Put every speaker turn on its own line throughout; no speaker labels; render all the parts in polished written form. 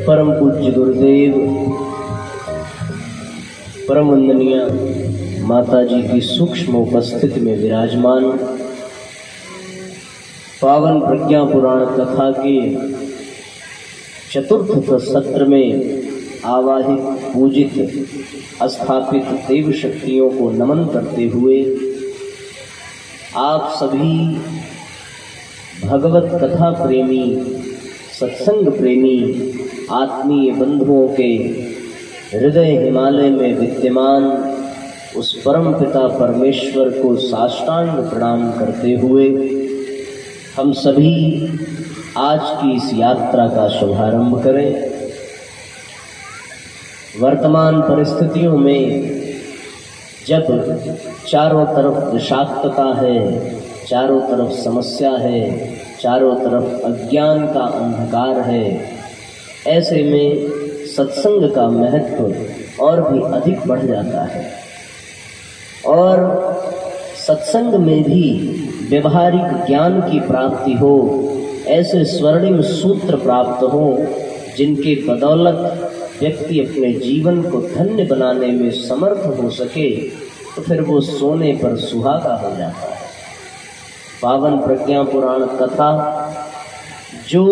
परम पूज्य गुरुदेव, परम वंदनीय माता जी की सूक्ष्म उपस्थिति में विराजमान पावन प्रज्ञा पुराण कथा के चतुर्थ सत्र में आवाहित पूजित स्थापित देव शक्तियों को नमन करते हुए आप सभी भगवत कथा प्रेमी, सत्संग प्रेमी आत्मीय बंधुओं के हृदय हिमालय में विद्यमान उस परम पिता परमेश्वर को साष्टांग प्रणाम करते हुए हम सभी आज की इस यात्रा का शुभारंभ करें। वर्तमान परिस्थितियों में जब चारों तरफ विषाक्तता है, चारों तरफ समस्या है, चारों तरफ अज्ञान का अंधकार है, ऐसे में सत्संग का महत्व और भी अधिक बढ़ जाता है और सत्संग में भी व्यवहारिक ज्ञान की प्राप्ति हो, ऐसे स्वर्णिम सूत्र प्राप्त हो जिनके बदौलत व्यक्ति अपने जीवन को धन्य बनाने में समर्थ हो सके, तो फिर वो सोने पर सुहागा हो जाता है। पावन प्रज्ञा पुराण कथा जो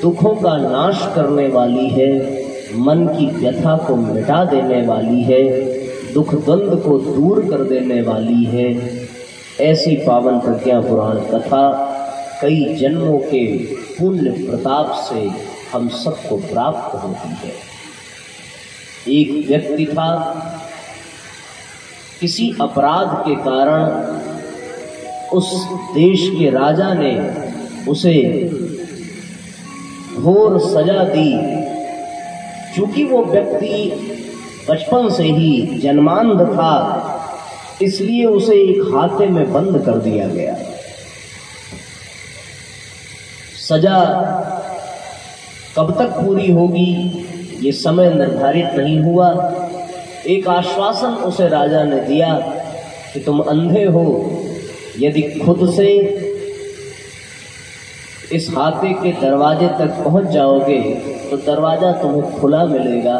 दुखों का नाश करने वाली है, मन की व्यथा को मिटा देने वाली है, दुख द्वंद्व को दूर कर देने वाली है, ऐसी पावन प्रज्ञा पुराण कथा कई जन्मों के पुण्य प्रताप से हम सबको प्राप्त होती है। एक व्यक्ति था, किसी अपराध के कारण उस देश के राजा ने उसे घोर सजा दी। चूंकि वो व्यक्ति बचपन से ही जन्मांध था, इसलिए उसे एक खाते में बंद कर दिया गया। सजा कब तक पूरी होगी ये समय निर्धारित नहीं हुआ। एक आश्वासन उसे राजा ने दिया कि तुम अंधे हो, यदि खुद से इस खाते के दरवाजे तक पहुंच जाओगे तो दरवाजा तुम्हें खुला मिलेगा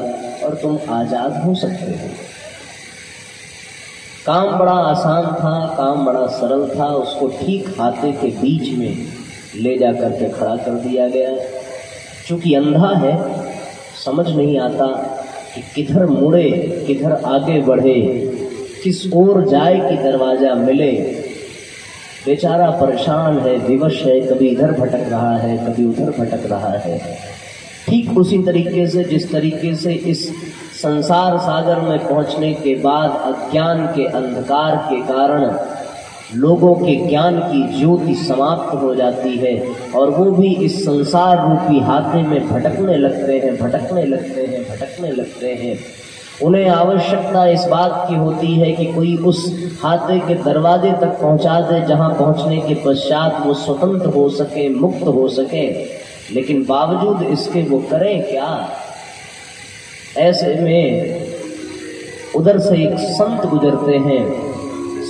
और तुम आजाद हो सकते हो। काम बड़ा आसान था, काम बड़ा सरल था। उसको ठीक खाते के बीच में ले जा करके खड़ा कर दिया गया। चूंकि अंधा है, समझ नहीं आता कि किधर मुड़े, किधर आगे बढ़े, किस ओर जाए कि दरवाजा मिले। बेचारा परेशान है, विवश है, कभी इधर भटक रहा है, कभी उधर भटक रहा है। ठीक उसी तरीके से जिस तरीके से इस संसार सागर में पहुंचने के बाद अज्ञान के अंधकार के कारण लोगों के ज्ञान की ज्योति समाप्त हो जाती है और वो भी इस संसार रूपी हाथे में भटकने लगते हैं, भटकने लगते हैं, भटकने लगते हैं। उन्हें आवश्यकता इस बात की होती है कि कोई उस हाथे के दरवाजे तक पहुंचा दे जहां पहुंचने के पश्चात वो स्वतंत्र हो सके, मुक्त हो सके। लेकिन बावजूद इसके वो करें क्या? ऐसे में उधर से एक संत गुजरते हैं।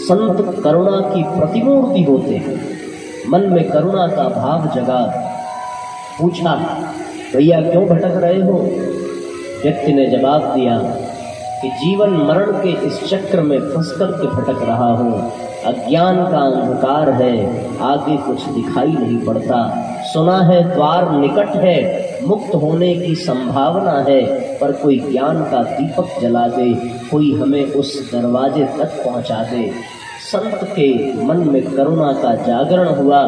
संत करुणा की प्रतिमूर्ति होते हैं। मन में करुणा का भाव जगा। पूछा, भैया क्यों भटक रहे हो? व्यक्ति ने जवाब दिया कि जीवन मरण के इस चक्र में फंस कर के भटक रहा हूँ। अज्ञान का अंधकार है, आगे कुछ दिखाई नहीं पड़ता। सुना है द्वार निकट है, मुक्त होने की संभावना है, पर कोई ज्ञान का दीपक जला दे, कोई हमें उस दरवाजे तक पहुंचा दे। संत के मन में करुणा का जागरण हुआ।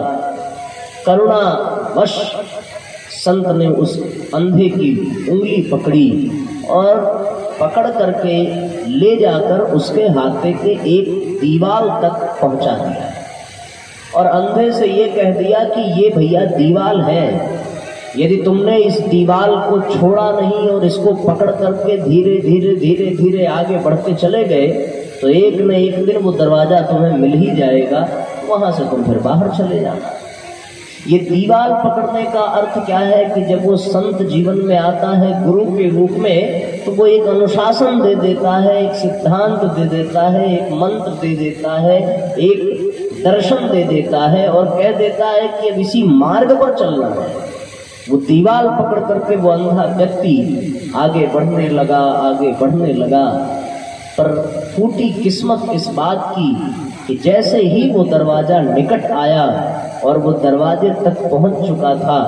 करुणा वश संत ने उस अंधे की उंगली पकड़ी और पकड़ करके ले जाकर उसके हाथे के एक दीवाल तक पहुंचा दिया और अंधे से ये कह दिया कि ये भैया दीवाल है, यदि तुमने इस दीवाल को छोड़ा नहीं और इसको पकड़ करके धीरे धीरे धीरे धीरे आगे बढ़ते चले गए तो एक न एक दिन वो दरवाजा तुम्हें मिल ही जाएगा, वहां से तुम फिर बाहर चले जाना। ये दीवाल पकड़ने का अर्थ क्या है कि जब वो संत जीवन में आता है गुरु के रूप में, तो वो एक अनुशासन दे देता है, एक सिद्धांत दे देता है, एक मंत्र दे देता है, एक दर्शन दे देता है और कह देता है कि अब इसी मार्ग पर चलना है। वो दीवार पकड़ करके वो अंधा व्यक्ति आगे बढ़ने लगा, पर फूटी किस्मत इस बात की कि जैसे ही वो दरवाजा निकट आया और वो दरवाजे तक पहुंच चुका था,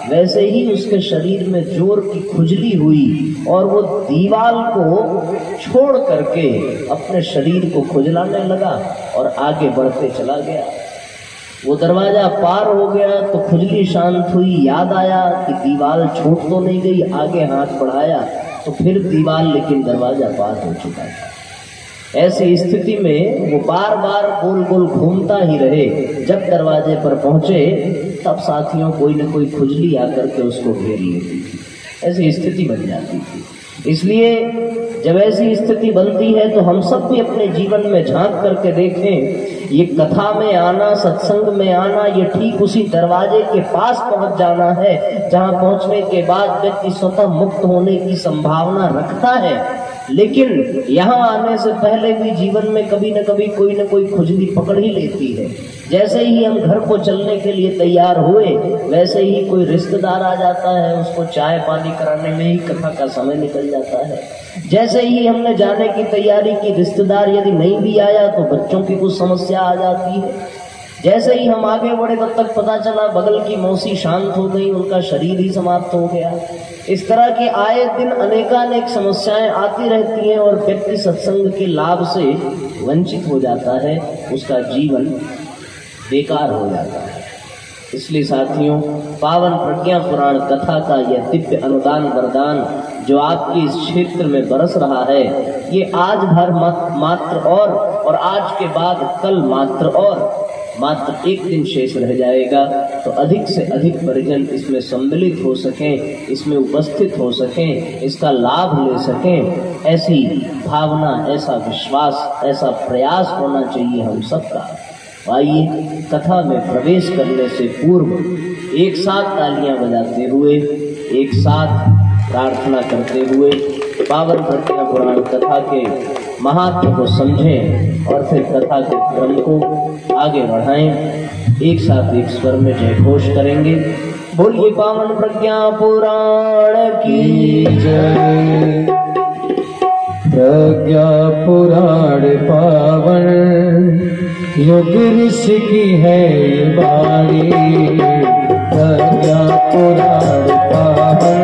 वैसे ही उसके शरीर में जोर की खुजली हुई और वो दीवार को छोड़ करके अपने शरीर को खुजलाने लगा और आगे बढ़ते चला गया। वो दरवाजा पार हो गया तो खुजली शांत हुई, याद आया कि दीवार छूट तो नहीं गई, आगे हाथ बढ़ाया तो फिर दीवार, लेकिन दरवाजा पार हो चुका था। ऐसी स्थिति में वो बार बार गोल गोल घूमता ही रहे। जब दरवाजे पर पहुंचे तब साथियों कोई न कोई खुजली आकर के उसको घेर लेती थी, ऐसी स्थिति बन जाती थी। इसलिए जब ऐसी स्थिति बनती है तो हम सब भी अपने जीवन में झांक करके देखें। ये कथा में आना, सत्संग में आना, ये ठीक उसी दरवाजे के पास पहुंच जाना है जहां पहुंचने के बाद व्यक्ति स्वतः मुक्त होने की संभावना रखता है। लेकिन यहाँ आने से पहले भी जीवन में कभी न कभी कोई न कोई खुजली पकड़ ही लेती है। जैसे ही हम घर को चलने के लिए तैयार हुए, वैसे ही कोई रिश्तेदार आ जाता है, उसको चाय पानी कराने में ही कथा का समय निकल जाता है। जैसे ही हमने जाने की तैयारी की, रिश्तेदार यदि नहीं भी आया तो बच्चों की कुछ समस्या आ जाती है। जैसे ही हम आगे बढ़े तब तक पता चला बगल की मौसी शांत हो गई, उनका शरीर ही समाप्त हो गया। इस तरह की आए दिन अनेकानेक समस्याएं आती रहती हैं और व्यक्ति सत्संग के लाभ से वंचित हो जाता है, उसका जीवन बेकार हो जाता है। इसलिए साथियों, पावन प्रज्ञा पुराण कथा का यह दिव्य अनुदान वरदान जो आपके इस क्षेत्र में बरस रहा है, ये आज भर मात्र और आज के बाद कल मात्र एक दिन शेष रह जाएगा। तो अधिक से अधिक परिजन इसमें सम्मिलित हो सकें, इसमें उपस्थित हो सकें, इसका लाभ ले सकें, ऐसी भावना, ऐसा विश्वास, ऐसा प्रयास होना चाहिए हम सबका। आइए कथा में प्रवेश करने से पूर्व एक साथ तालियां बजाते हुए, एक साथ प्रार्थना करते हुए पावन प्रज्ञा पुराण कथा के महात्म को समझें और फिर कथा के क्रम को आगे बढ़ाएं। एक साथ एक स्वर में जय घोष करेंगे। बोलिए पावन प्रज्ञा पुराण की जय।
प्रज्ञा पुराण पावन युग ऋषि की है ये बाणी। प्रज्ञा पुराण पावन